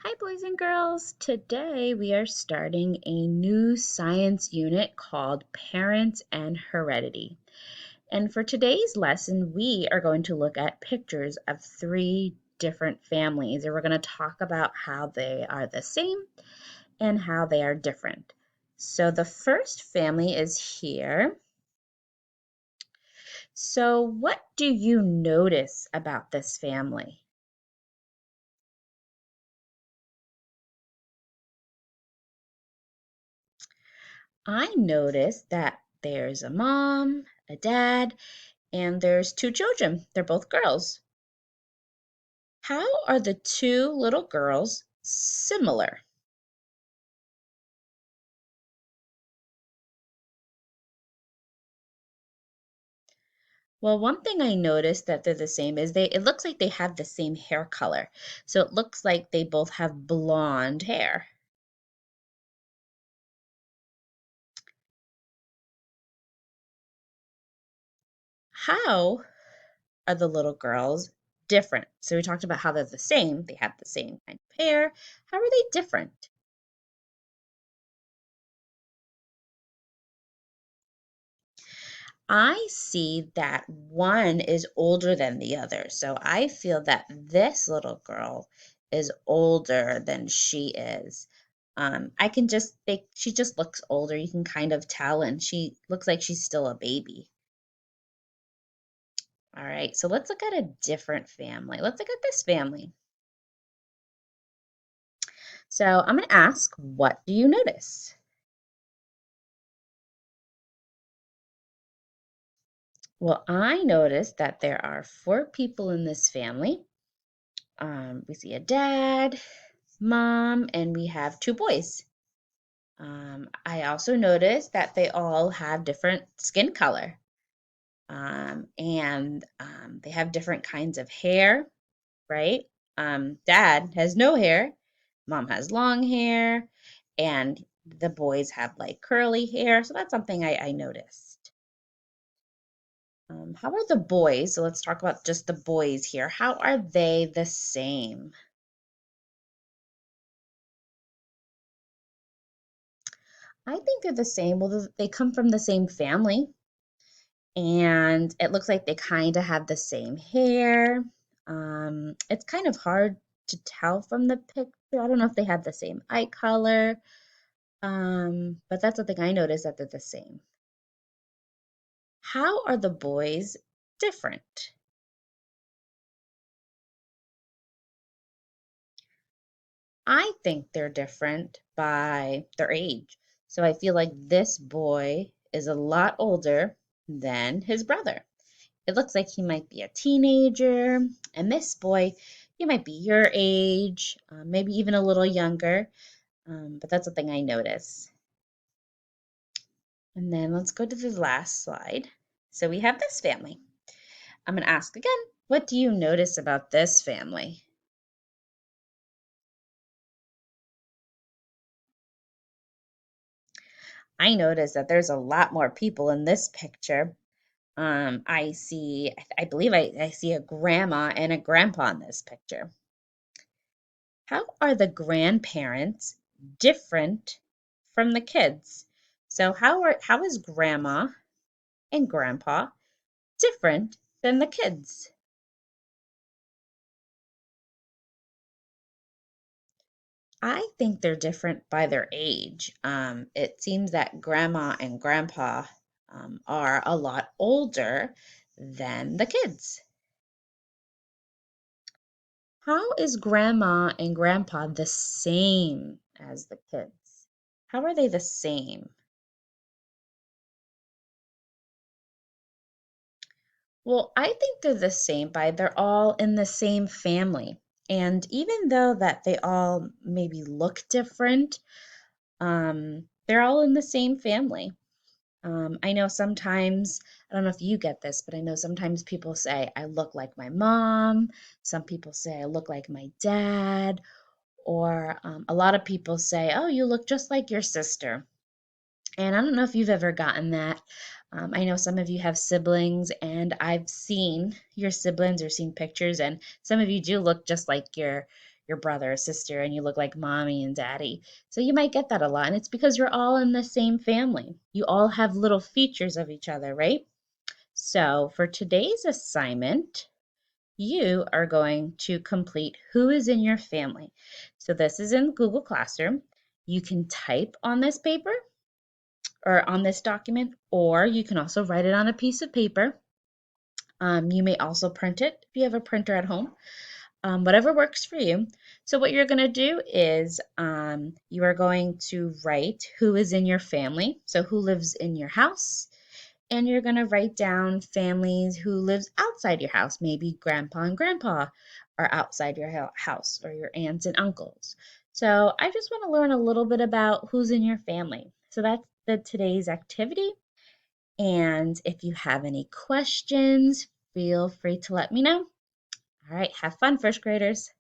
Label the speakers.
Speaker 1: Hi, boys and girls. Today we are starting a new science unit called Parents and Heredity. And for today's lesson, we are going to look at pictures of three different families, and we're going to talk about how they are the same and how they are different. So the first family is here. So what do you notice about this family? I noticed that there's a mom, a dad, and there's two children. They're both girls. How are the two little girls similar? Well, one thing I noticed that they're the same is it looks like they have the same hair color. So it looks like they both have blonde hair. How are the little girls different? So we talked about how they're the same. They have the same kind of hair. How are they different? I see that one is older than the other. So I feel that this little girl is older than she is. I can just think she just looks older. You can kind of tell, and she looks like she's still a baby. All right, so let's look at a different family. Let's look at this family. So I'm going to ask, what do you notice? Well, I noticed that there are four people in this family. We see a dad, mom, and we have two boys. I also noticed that they all have different skin color, and they have different kinds of hair, right? Dad has no hair, mom has long hair, and the boys have like curly hair. So that's something I noticed. How are the boys? So let's talk about just the boys here. How are they the same? I think they're the same. Well, they come from the same family, and it looks like they kind of have the same hair. It's kind of hard to tell from the picture. I don't know if they have the same eye color, but that's the thing I noticed that they're the same. How are the boys different? I think they're different by their age. So I feel like this boy is a lot older than his brother. It looks like he might be a teenager, and this boy, he might be your age, maybe even a little younger, but that's the thing I notice. And then let's go to the last slide. So we have this family. I'm going to ask again, what do you notice about this family? I notice that there's a lot more people in this picture. I believe I see a grandma and a grandpa in this picture. How are the grandparents different from the kids? So how is grandma and grandpa different than the kids? I think they're different by their age. It seems that grandma and grandpa are a lot older than the kids. How is grandma and grandpa the same as the kids? How are they the same? Well, I think they're the same by they're all in the same family. And even though that they all maybe look different, they're all in the same family. I know sometimes, I don't know if you get this, but I know sometimes people say, I look like my mom. Some people say, I look like my dad. Or a lot of people say, oh, you look just like your sister. And I don't know if you've ever gotten that. I know some of you have siblings, and I've seen your siblings or seen pictures, and some of you do look just like your brother or sister and you look like mommy and daddy. So you might get that a lot. And it's because you're all in the same family. You all have little features of each other, right? So for today's assignment, you are going to complete who is in your family. So this is in Google Classroom. You can type on this paper or on this document, or you can also write it on a piece of paper. You may also print it if you have a printer at home, whatever works for you. So what you're going to do is you are going to write who is in your family, so who lives in your house, and you're going to write down families who lives outside your house. Maybe grandpa and grandpa are outside your house, or your aunts and uncles. So I just want to learn a little bit about who's in your family. So that's today's activity. And if you have any questions, feel free to let me know. All right, have fun, first graders.